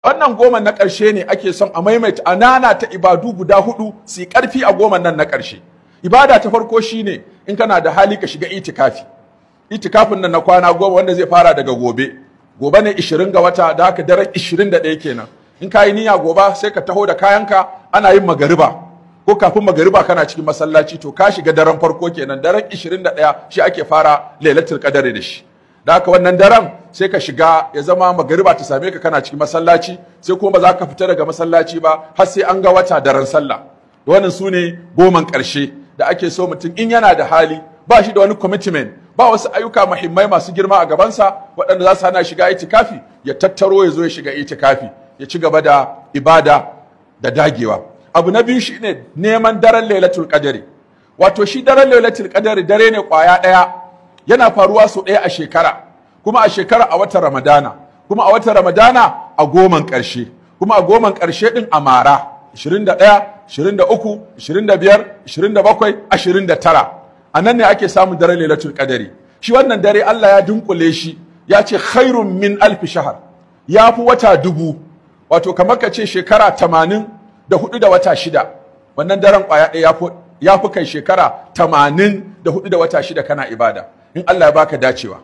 Wannan goma na ƙarshe ne ake son a maimaita anana ta ibadu guda hudu su yi ƙarfi a goma nan na ƙarshe. Ibada ta farko shine in kana da hali ka shiga itikafi. Itikafin nan na kwana goma wanda zai fara daga gobe. Gobe ne 20 ga wata da haka daren 21 kenan. In ka yi niyya gobe sai ka taho da kayanka ana yin magariba. Ko kafin magariba kana cikin masallaci to ka shiga daren farko kenan daren 21 shi ake fara lailatul qadari da shi. Da haka wannan daren sai ka shiga ya zama magariba ta same ka kana cikin masallaci sai kuma ba za ka fita daga masallaci ba har sai an ga wata daren sallah. Wannan su ne goman ƙarshe da ake so mutum in yana da hali ba shi da wani commitment ba wasu ayyuka muhimmai masu girma a gabansa waɗanda za su hana shiga itikafi ya tattaro ya zo ya shiga itikafi ya ci gaba da ibada da dagewa. Abu na biyu shine neman daren lailatul qadari. Wato shi daren lailatul qadari dare ne kwaya ɗaya yana faruwa sau ɗaya a shekara kuma a shekara a watan Ramadana kuma a watan Ramadana a goman ƙarshe kuma a goman ƙarshe din a mara 21 23 25 27 29 a nan ne ake samun daren lailatul qadari. Shi wannan dare Allah ya dunkule shi ya ce khairun min alfi shahar ya fi wata dubu wato kamar ka ce shekara 84 da wata shida wannan daren kwaya ɗaya ya fi kai shekara 84 da wata shida kana ibada in Allah ya baka dacewa.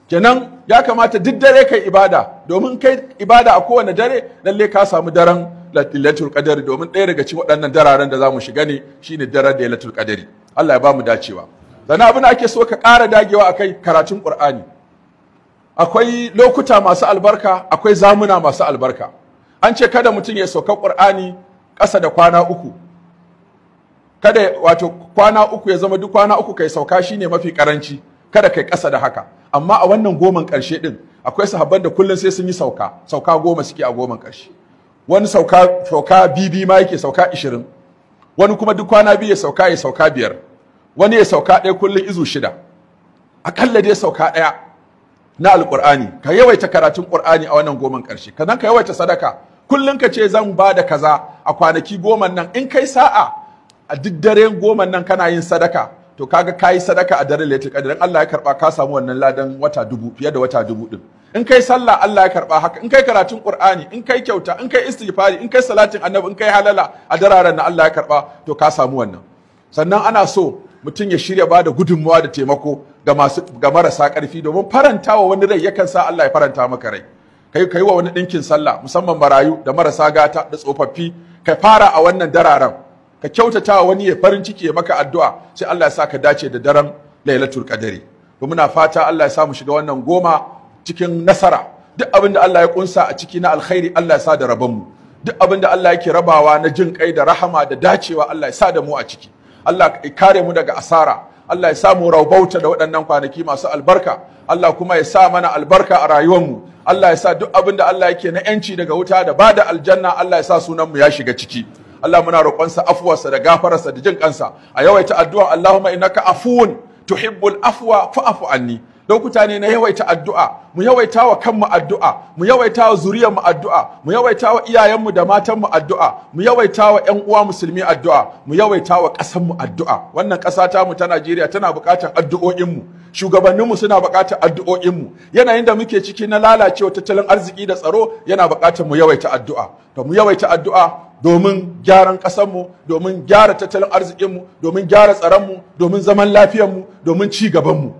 Kenan ya kamata duk dare kai ibada domin kai ibada a kowane dare lalle ka samu daren lailatul qadari domin ɗaya daga cikin waɗannan dararen da zamu shiga ne shine daren lailatul qadari. Allah ya bamu dacewa. Sannan abin da ake so ka ƙara dagewa akai karatun Qur'ani. Akwai lokuta masu albarka, akwai zamuna masu albarka. An ce kada mutum ya sauka Qur'ani ƙasa da kwana uku. Kada wato kwana uku ya zama duk kwana uku kai sauka shine mafi karanci. Kada kai ƙasa da haka. Amma a wannan goman ƙarshe din akwai sahabban da kullum sai sun yi sauka 10 suke a goman ƙarshe. Wani sauka bibi ma yake sauka 20. Wani kuma duk kwana biyu ya sauka 5. Wani ya sauka ɗaya kullum izu 6. Akalla dai sauka ɗaya na alƙur'ani. Ka yawaita karatun ƙur'ani a wannan goman ƙarshe. Kazan ka yawaita sadaka. Kullum ka ce zan ba da kaza a kwanaki goman nan in kai sa'a a duk daren goman nan kana yin sadaka to kaga kayi sadaka a daren lailatul qadr in Allah ya karba ka samu wannan ladan wata dubu fiye da wata dubu din. In kai sallah Allah ya karba haka in kai karatun Qur'ani in kai kyauta in kai istighfari in kai salatin annabi in kai halala a dararen nan Allah ya karba to ka samu wannan. Sannan ana so mutum ya shirya bada gudunmawa da taimako ga marasa karfi domin farantawa wani rai yakan sa Allah ya faranta maka rai. Kai wa wani ɗinkin sallah musamman marayu da marasa gata da tsofaffi kai fara a wannan dararen ka kyautata wani ya farin ciki ya maka addu'a sai Allah ya sa ka dace da daren lailatul qadari. To muna fata Allah ya sa mu shiga wannan goma cikin nasara. Duk abin da Allah ya kunsa a ciki na alkhairi Allah ya sa da rabon mu. Duk abin da Allah yake rabawa na jin kai da rahama da dacewa Allah ya sa da mu a ciki. Allah ya kare mu daga asara. Allah ya sa mu raubauta da waɗannan kwanaki masu albarka. Allah kuma ya sa mana albarka a rayuwar mu. Allah ya sa duk abin da Allah yake na yanci daga wuta da bada aljanna Allah ya sa sunan mu ya shiga ciki. Allah muna roƙonsa afuwarsa da gafararsa da jin kansa a yawaita addu'a Allahumma innaka afuwun tuhibbul afwa fa'fu anni. Lokuta ne na yawaita addu'a mu yawaita wa kanmu addu'a mu yawaita wa zuriyar mu addu'a mu yawaita wa iyayenmu da matan mu addu'a mu yawaita wa ƴan uwa musulmi addu'a mu yawaita wa ƙasar mu addu'a. Wannan ƙasa ta mu ta Najeriya tana buƙatar addu'o'in mu shugabanninmu suna buƙatar addu'o'in mu yanayin da muke ciki na lalacewa tattalin arziki da tsaro yana buƙatar mu yawaita addu'a. To mu yawaita addu'a domin gyaran ƙasarmu, domin gyara tattalin arzikinmu, domin gyara tsaronmu, domin zaman lafiyarmu, domin ci gabanmu.